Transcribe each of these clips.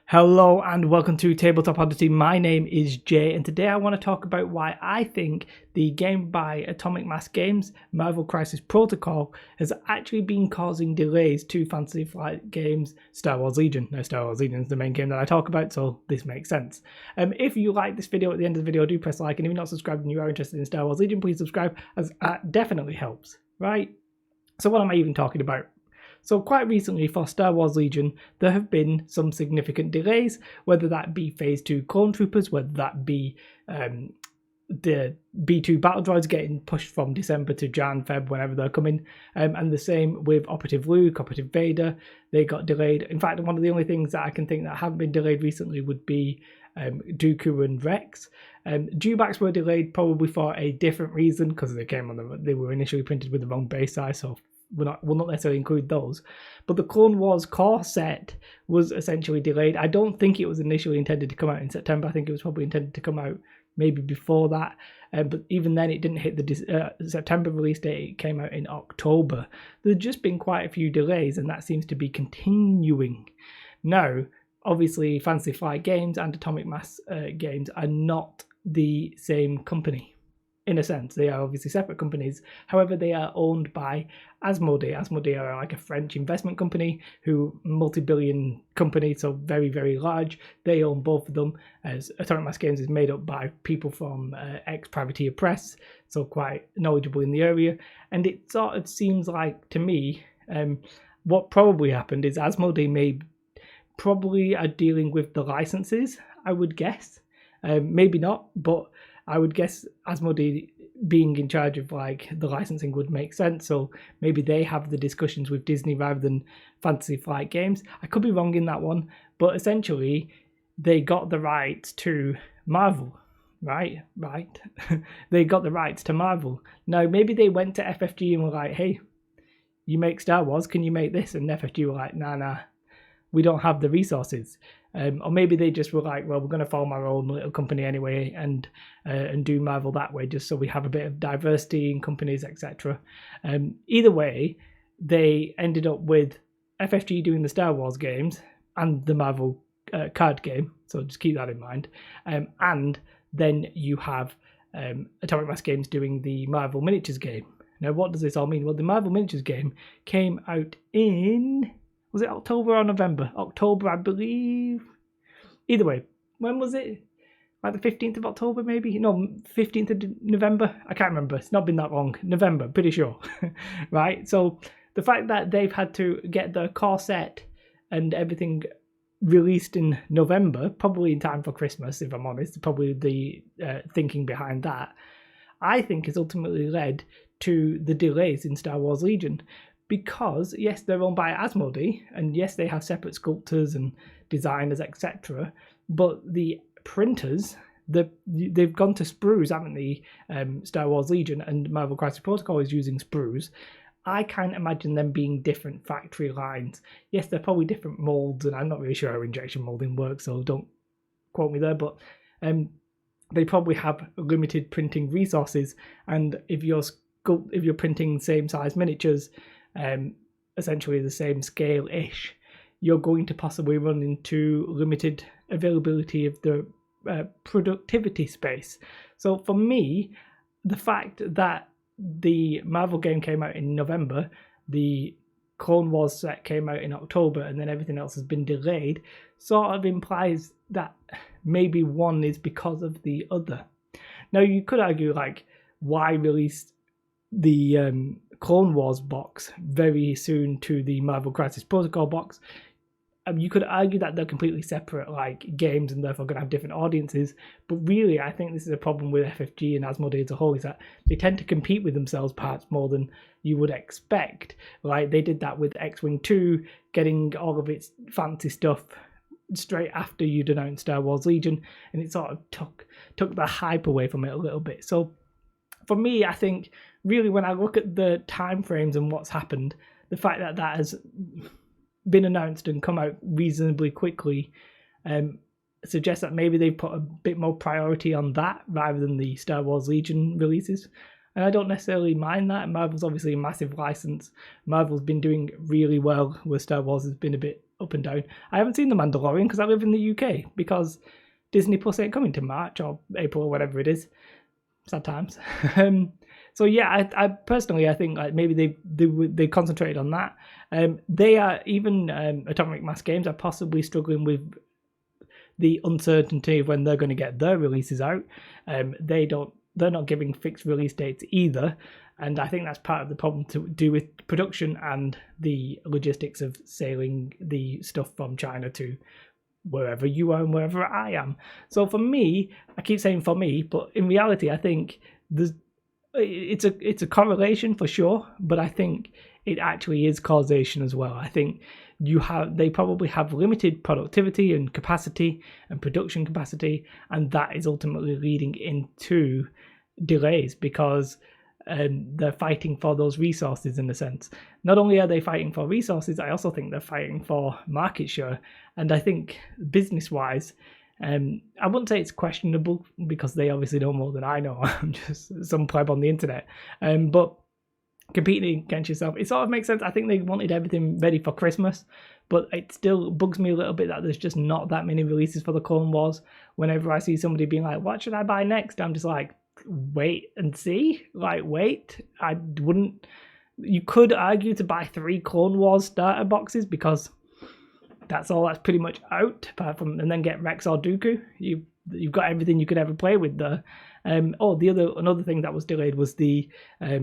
Hello and welcome to Tabletop Oddity. My name is Jay, and today I want to talk about why I think the game by Atomic Mass Games, Marvel Crisis Protocol, has actually been causing delays to Fantasy Flight Games Star Wars Legion. Now, Star Wars Legion is the main game that I talk about, so this makes sense. If you like this video, at the end of the video, do press like, and if you're not subscribed and you are interested in Star Wars Legion, please subscribe, as that definitely helps, right? So what am I even talking about? So quite recently for Star Wars Legion, there have been some significant delays, whether that be Phase 2 Clone Troopers, whether that be the B2 Battle Droids getting pushed from December to Jan, Feb, whenever they're coming, and the same with Operative Luke, Operative Vader, they got delayed. In fact, one of the only things that I can think that haven't been delayed recently would be Dooku and Rex. Dewbacks were delayed probably for a different reason, because they were initially printed with the wrong base size, so we'll not necessarily include those. But the Clone Wars core set was essentially delayed. I don't think it was initially intended to come out in September. I think it was probably intended to come out maybe before that. But even then, it didn't hit the September release date. It came out in October. There's just been quite a few delays, and that seems to be continuing. Now, obviously, Fantasy Flight Games and Atomic Mass Games are not the same company. In a sense, they are obviously separate companies. However, they are owned by Asmodee. Asmodee are like a French investment company, who multi-billion company, so very, very large. They own both of them, as Atomic Mass Games is made up by people from ex-Privateer Press, so quite knowledgeable in the area. And it sort of seems like, to me, what probably happened is Asmodee probably are dealing with the licenses, I would guess. Maybe not, but I would guess Asmodee being in charge of like the licensing would make sense. So maybe they have the discussions with Disney rather than Fantasy Flight Games. I could be wrong in that one, but essentially they got the rights to Marvel, right? They got the rights to Marvel. Now maybe they went to FFG and were like, "Hey, you make Star Wars, can you make this?" And FFG were like, "Nah, we don't have the resources." Or maybe they just were like, "Well, we're going to form our own little company anyway and do Marvel that way, just so we have a bit of diversity in companies, etc." Either way, they ended up with FFG doing the Star Wars games and the Marvel card game, so just keep that in mind. And then you have Atomic Mass Games doing the Marvel Miniatures game. Now, what does this all mean? Well, the Marvel Miniatures game came out in... was it October or November? October, I believe. Either way, when was it? Like the 15th of October, maybe? No, 15th of November? I can't remember. It's not been that long. November, pretty sure. Right? So the fact that they've had to get the core set and everything released in November, probably in time for Christmas, if I'm honest, probably the thinking behind that, I think has ultimately led to the delays in Star Wars Legion. Because, yes, they're owned by Asmodee, and yes, they have separate sculptors and designers, etc. But the printers, they've gone to sprues, haven't they? Star Wars Legion and Marvel Crisis Protocol is using sprues. I can't imagine them being different factory lines. Yes, they're probably different molds, and I'm not really sure how injection molding works, so don't quote me there. But they probably have limited printing resources, and if you're printing same size miniatures, essentially the same scale-ish, you're going to possibly run into limited availability of the productivity space. So for me, the fact that the Marvel game came out in November, the Clone Wars set came out in October, and then everything else has been delayed, sort of implies that maybe one is because of the other. Now, you could argue, like, why release the Clone Wars box very soon to the Marvel Crisis Protocol box? You could argue that they're completely separate like games and therefore going to have different audiences, but really I think this is a problem with FFG and Asmodee as a whole, is that they tend to compete with themselves perhaps more than you would expect. Like they did that with X-Wing 2, getting all of its fancy stuff straight after you'd announced Star Wars Legion, and it sort of took the hype away from it a little bit. So for me, I think really when I look at the time frames and what's happened, the fact that that has been announced and come out reasonably quickly suggests that maybe they've put a bit more priority on that rather than the Star Wars Legion releases. And I don't necessarily mind that. Marvel's obviously a massive license. Marvel's been doing really well, where Star Wars has been a bit up and down. I haven't seen The Mandalorian because I live in the UK, because Disney Plus ain't coming to March or April or whatever it is. Sad times. So yeah, I personally, I think like maybe they concentrated on that. They are, even Atomic Mass Games are possibly struggling with the uncertainty of when they're going to get their releases out. They're not giving fixed release dates either, and I think that's part of the problem to do with production and the logistics of sailing the stuff from China to wherever you are and wherever I am. So for me, I keep saying for me, but in reality, I think it's a correlation for sure, but I think it actually is causation as well. I think they probably have limited productivity and capacity and production capacity, and that is ultimately leading into delays, because they're fighting for those resources in a sense. Not only are they fighting for resources, I also think they're fighting for market share. And I think business-wise, I wouldn't say it's questionable, because they obviously know more than I know. I'm just some pleb on the internet. But competing against yourself, it sort of makes sense. I think they wanted everything ready for Christmas, but it still bugs me a little bit that there's just not that many releases for the Clone Wars. Whenever I see somebody being like, what should I buy next? I'm just like, wait and see. Like, wait. I wouldn't. You could argue to buy 3 Clone Wars starter boxes, because that's all that's pretty much out, apart from, and then get Rex or Dooku. You've got everything you could ever play with there. Another thing that was delayed was the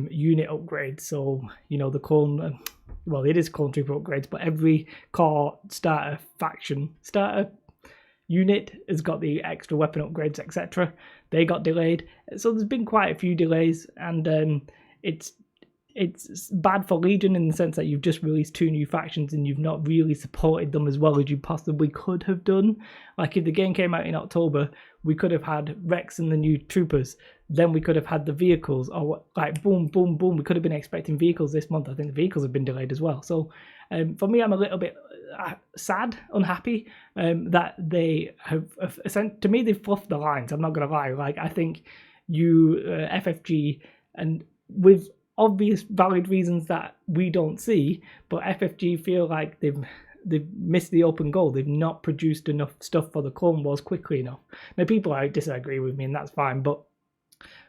unit upgrade. So, the clone, it is clone trooper upgrades, but every core starter unit has got the extra weapon upgrades, etc. They got delayed. So there's been quite a few delays, and it's bad for Legion in the sense that you've just released 2 new factions and you've not really supported them as well as you possibly could have done. Like, if the game came out in October, we could have had Rex and the new troopers, then we could have had the vehicles, or like boom, boom, boom. We could have been expecting vehicles this month. I think the vehicles have been delayed as well. So for me, I'm a little bit sad, unhappy that they have, to me, they've fluffed the lines. I'm not going to lie. Like, I think FFG, and with obvious valid reasons that we don't see, but FFG feel like they've missed the open goal. They've not produced enough stuff for the Clone Wars quickly enough. Now, people disagree with me, and that's fine, but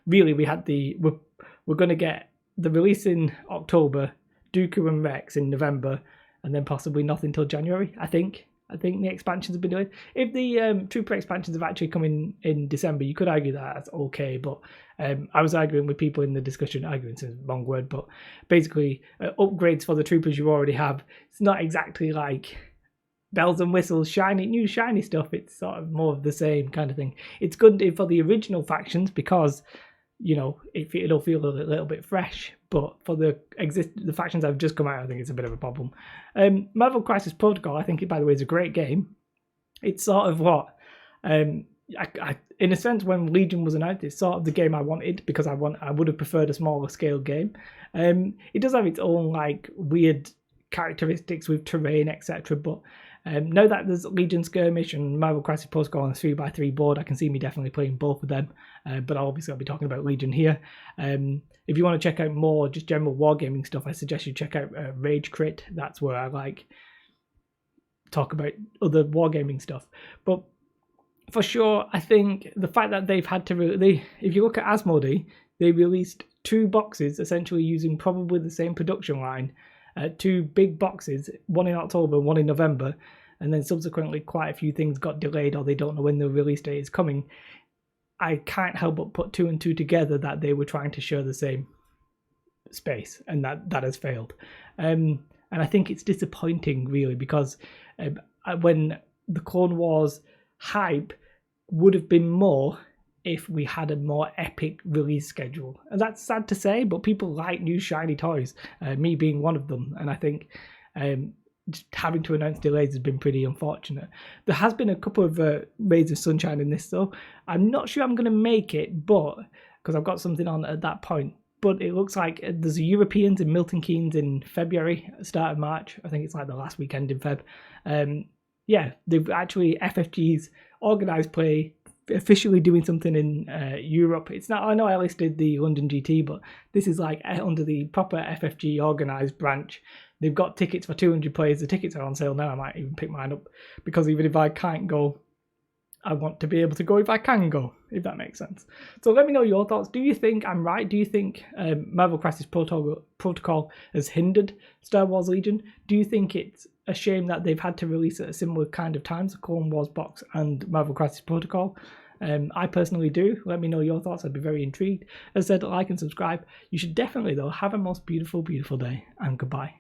really we're going to get the release in October, Dooku and Rex in November, and then possibly nothing till January. I think the expansions have been doing. If the Trooper expansions have actually come in December, you could argue that that's okay. But I was arguing with people in the discussion, arguing is a wrong word, but basically upgrades for the Troopers you already have. It's not exactly like bells and whistles, new shiny stuff. It's sort of more of the same kind of thing. It's good for the original factions because, it'll feel a little bit fresh. But for the factions that have just come out, I think it's a bit of a problem. Marvel Crisis Protocol, I think, by the way, is a great game. It's sort of what, in a sense, when Legion was announced, it's sort of the game I wanted, because I would have preferred a smaller scale game. It does have its own like weird characteristics with terrain, etc. But now that there's Legion Skirmish and Marvel Crisis Protocol on a 3x3 board, I can see me definitely playing both of them. But I'll be talking about Legion here. If you want to check out more just general wargaming stuff, I suggest you check out Rage Crit. That's where I talk about other wargaming stuff. But for sure, I think the fact that they've had to if you look at Asmodee, they released 2 boxes essentially using probably the same production line. 2 big boxes, one in October, one in November, and then subsequently quite a few things got delayed, or they don't know when the release date is coming. I can't help but put 2 and 2 together that they were trying to share the same space, and that has failed. And I think it's disappointing, really, because when the Clone Wars hype would have been more if we had a more epic release schedule. And that's sad to say, but people like new shiny toys, me being one of them. And I think just having to announce delays has been pretty unfortunate. There has been a couple of rays of sunshine in this, though. I'm not sure I'm going to make it, but because I've got something on at that point. But it looks like there's a Europeans in Milton Keynes in February, start of March. I think it's like the last weekend in Feb. They've actually, FFG's organised play officially doing something in Europe. It's not. I know Ellis did the London GT, but this is like under the proper FFG organised branch. They've got tickets for 200 players. The tickets are on sale now. I might even pick mine up because even if I can't go, I want to be able to go if I can go, if that makes sense. So let me know your thoughts. Do you think I'm right? Do you think Marvel Crisis Protocol has hindered Star Wars Legion? Do you think it's a shame that they've had to release at a similar kind of times, the Clone Wars box and Marvel Crisis Protocol? I personally do. Let me know your thoughts. I'd be very intrigued. As I said, like and subscribe. You should definitely, though, have a most beautiful, beautiful day, and goodbye.